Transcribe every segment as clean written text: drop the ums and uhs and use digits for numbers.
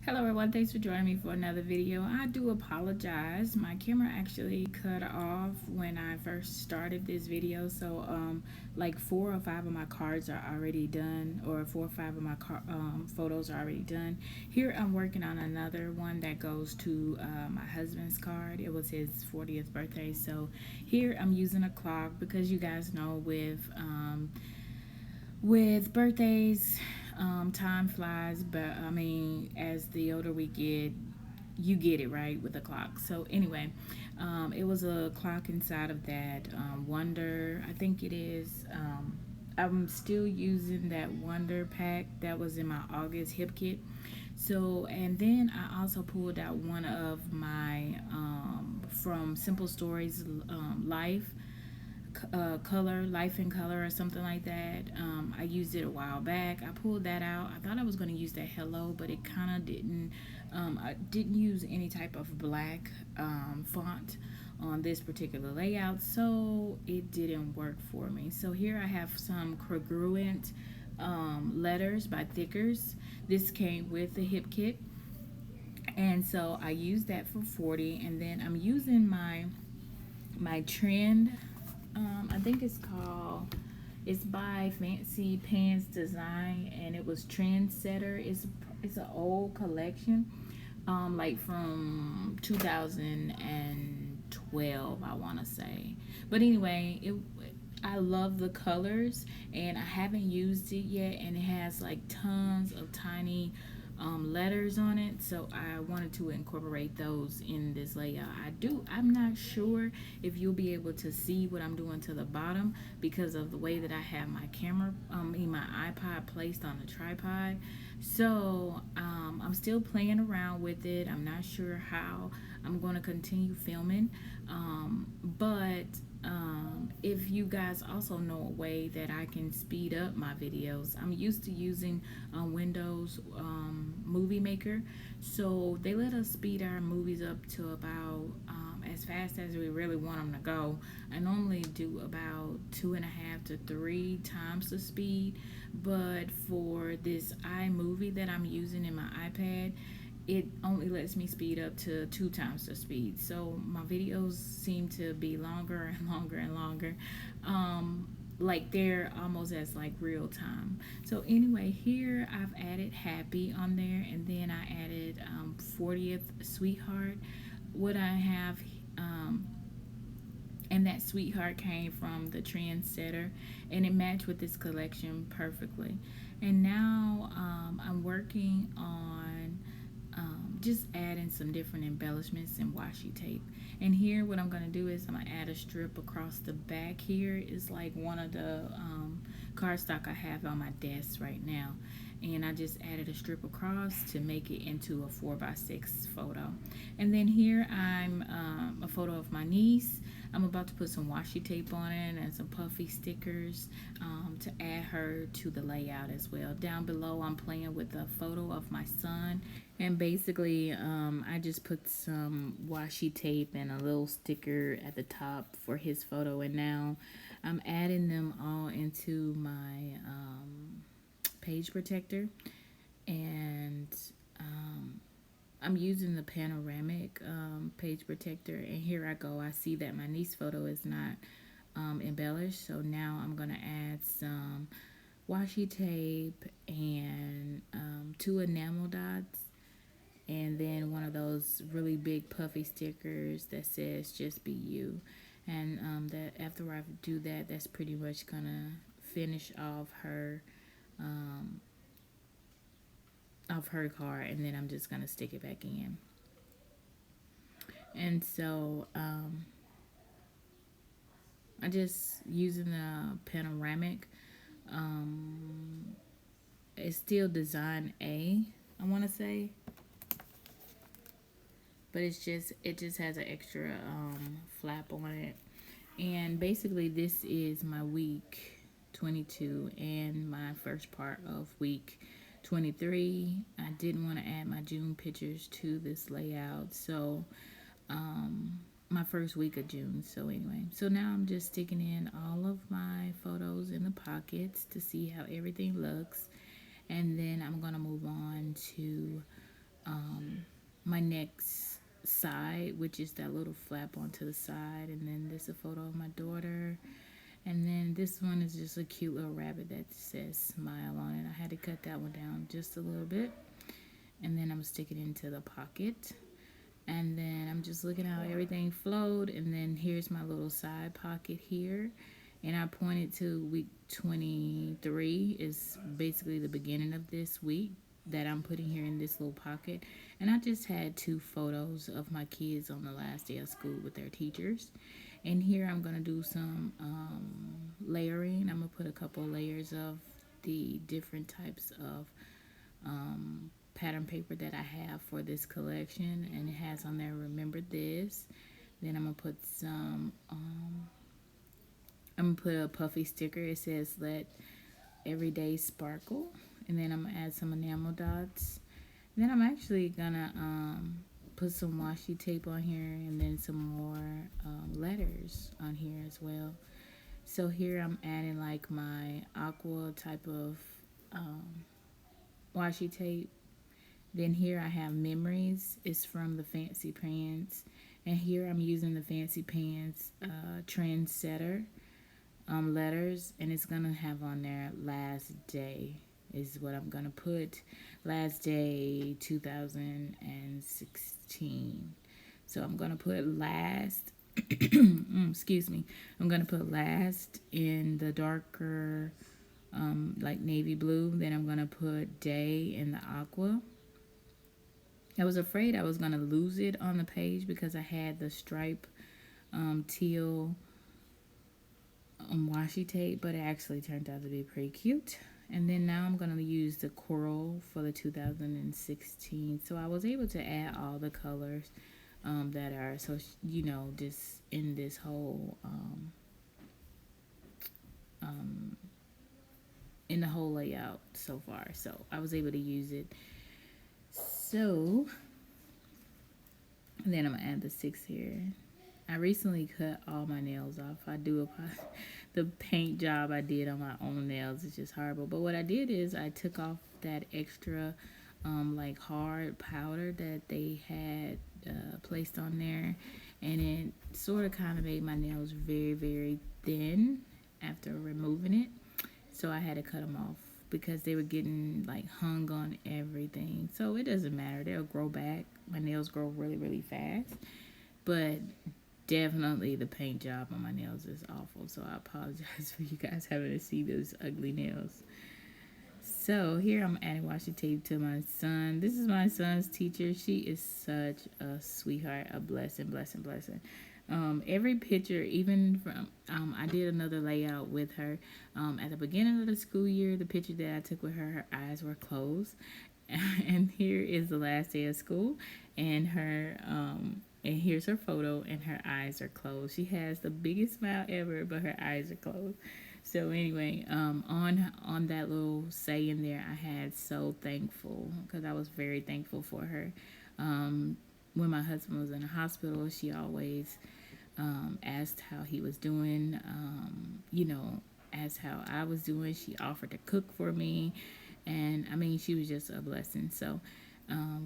Hello everyone, thanks for joining me for another video. I do apologize. My camera actually cut off when I first started this video. So like 4 or 5 of my cards are already done, or 4 or 5 of my photos are already done. Here I'm working on another one that goes to my husband's card. It was his 40th birthday. So here I'm using a clock because you guys know with birthdays, time flies, but I mean, as the older we get, you get it right with the clock. So anyway, it was a clock inside of that Wonder, I think it is. I'm still using that Wonder pack that was in my August hip kit. So, and then I also pulled out one of my from Simple Stories Life color, life in color, or something like that. I used it a while back. I pulled that out. I thought I was going to use that hello, but it kind of didn't. I didn't use any type of black font on this particular layout, so it didn't work for me. So here I have some congruent letters by Thickers. This came with the hip kit, and so I used that for 40, and then I'm using my trend. I think it's by Fancy Pants Design, and it was Trendsetter. It's an old collection, like from 2012, I want to say. But anyway, it I love the colors, and I haven't used it yet, and it has like tons of tiny letters on it, so I wanted to incorporate those in this layout. I'm not sure if you'll be able to see what I'm doing to the bottom because of the way that I have my camera, my iPod placed on the tripod. So I'm still playing around with it. I'm not sure how I'm going to continue filming, but if you guys also know a way that I can speed up my videos. I'm used to using Windows Movie Maker, so they let us speed our movies up to about as fast as we really want them to go. I normally do about 2.5 to 3 times the speed, but for this iMovie that I'm using in my iPad, it only lets me speed up to 2 times the speed. So my videos seem to be longer and longer and longer. Like they're almost as like real time. So anyway, here I've added happy on there, and then I added 40th sweetheart. What I have and that sweetheart came from the Trendsetter, and it matched with this collection perfectly. And now I'm working on just adding some different embellishments and washi tape. And here what I'm going to do is I'm going to add a strip across the back. Here is like one of the cardstock I have on my desk right now, and I just added a strip across to make it into a 4x6 photo. And then here I'm a photo of my niece. I'm about to put some washi tape on it and some puffy stickers to add her to the layout as well. Down below I'm playing with a photo of my son, and basically I just put some washi tape and a little sticker at the top for his photo, and now I'm adding them all into my page protector. And I'm using the panoramic page protector, and here I go. I see that my niece photo is not embellished, so now I'm gonna add some washi tape and 2 enamel dots, and then one of those really big puffy stickers that says just be you. And that after I do that, that's pretty much gonna finish um, off her card, and then I'm just gonna stick it back in. And so I just using the panoramic. Um, it's still design A, I want to say, but it just has an extra flap on it. And basically, this is my week 22 and my first part of week 23. I didn't want to add my June pictures to this layout, so my first week of June. So anyway, so now I'm just sticking in all of my photos in the pockets to see how everything looks, and then I'm gonna move on to my next side, which is that little flap onto the side. And then this is a photo of my daughter. And then this one is just a cute little rabbit that says smile on it. I had to cut that one down just a little bit. And then I'm sticking it into the pocket. And then I'm just looking how everything flowed. And then here's my little side pocket here. And I pointed to week 23 is basically the beginning of this week that I'm putting here in this little pocket. And I just had 2 photos of my kids on the last day of school with their teachers. And here I'm going to do some layering. I'm going to put a couple layers of the different types of pattern paper that I have for this collection. And it has on there, remember this. Then I'm going to put some, I'm going to put a puffy sticker. It says, let every day sparkle. And then I'm going to add some enamel dots. And then I'm actually going to put some washi tape on here and then some more letters on here as well. So here I'm adding like my aqua type of washi tape. Then here I have memories. It's from the Fancy Pants. And here I'm using the Fancy Pants Trendsetter letters. And it's going to have on there last day is what I'm going to put. Last day 2016. So I'm going to put last, excuse me. I'm going to put last in the darker like navy blue. Then I'm going to put day in the aqua. I was afraid I was going to lose it on the page because I had the stripe teal washi tape, but it actually turned out to be pretty cute. And then now I'm going to use the coral for the 2016. So I was able to add all the colors that are, so you know, just in this whole, in the whole layout so far. So I was able to use it. So then I'm going to add the 6 here. I recently cut all my nails off. I do the paint job I did on my own nails is just horrible. But what I did is I took off that extra like hard powder that they had placed on there, and it sort of kind of made my nails very, very thin after removing it. So I had to cut them off because they were getting like hung on everything. So it doesn't matter. They'll grow back. My nails grow really, really fast. But definitely the paint job on my nails is awful, so I apologize for you guys having to see those ugly nails. So here I'm adding washi tape to my son. This is my son's teacher. She is such a sweetheart, a blessing. Every picture, even from I did another layout with her at the beginning of the school year. The picture that I took with her eyes were closed. And here is the last day of school, and her and here's her photo, and her eyes are closed. She has the biggest smile ever, but her eyes are closed. So anyway, on that little saying there, I had so thankful, because I was very thankful for her. When my husband was in the hospital, she always asked how he was doing, you know, asked how I was doing. She offered to cook for me. And I mean, she was just a blessing. So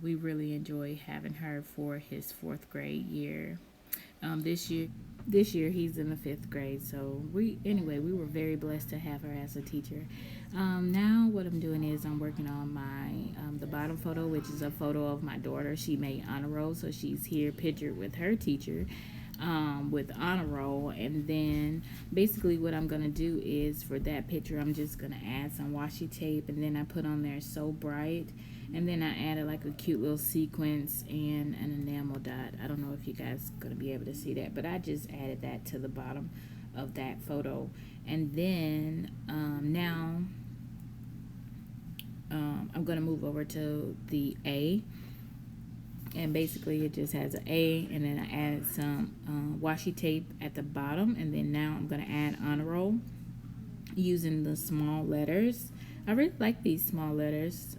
we really enjoy having her for his 4th grade year. This year he's in the 5th grade. So we were very blessed to have her as a teacher. Now what I'm doing is I'm working on my the bottom photo, which is a photo of my daughter. She made honor roll, so she's here pictured with her teacher. With honor roll. And then basically what I'm gonna do is for that picture I'm just gonna add some washi tape, and then I put on there so bright, and then I added like a cute little sequence and an enamel dot. I don't know if you guys are gonna be able to see that, but I just added that to the bottom of that photo. And then now I'm gonna move over to the A. And basically it just has an A, and then I added some washi tape at the bottom. And then now I'm going to add honor roll using the small letters. I really like these small letters.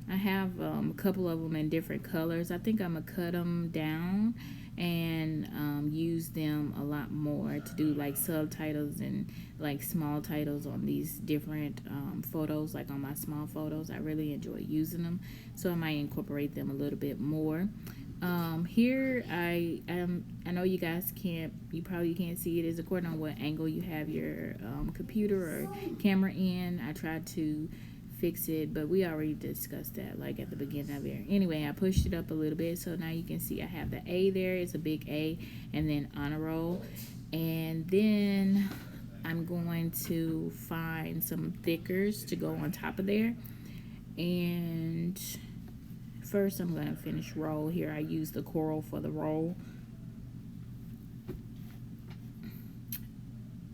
I have a couple of them in different colors. I think I'm gonna cut them down and use them a lot more to do like subtitles and like small titles on these different photos, like on my small photos. I really enjoy using them, so I might incorporate them a little bit more. Here I know you guys can't, you probably can't see it. Is according on what angle you have your computer or camera in. I tried to fix it, but we already discussed that like at the beginning of it. Anyway, I pushed it up a little bit, so now you can see I have the A there. It's a big A, and then honor roll. And then I'm going to find some thickers to go on top of there. And first I'm going to finish roll. Here I use the coral for the roll.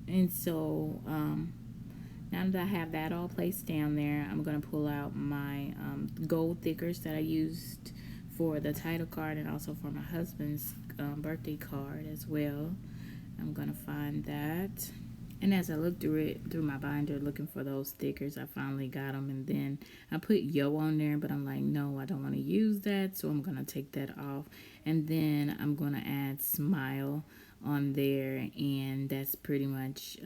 And so now that I have that all placed down there, I'm going to pull out my gold thickers that I used for the title card and also for my husband's birthday card as well. I'm going to find that. And as I look through my binder looking for those stickers, I finally got them. And then I put yo on there, but I'm like, no, I don't want to use that. So I'm going to take that off. And then I'm going to add smile on there. And that's pretty much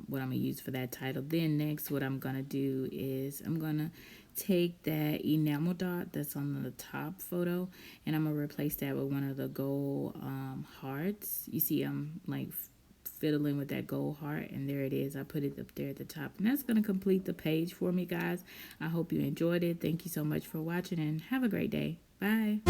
what I'm going to use for that title. Then next, what I'm going to do is I'm going to take that enamel dot that's on the top photo, and I'm going to replace that with one of the gold hearts. You see I'm like fiddling with that gold heart, and there it is. I put it up there at the top, and that's going to complete the page for me, guys. I hope you enjoyed it. Thank you so much for watching, and have a great day. Bye.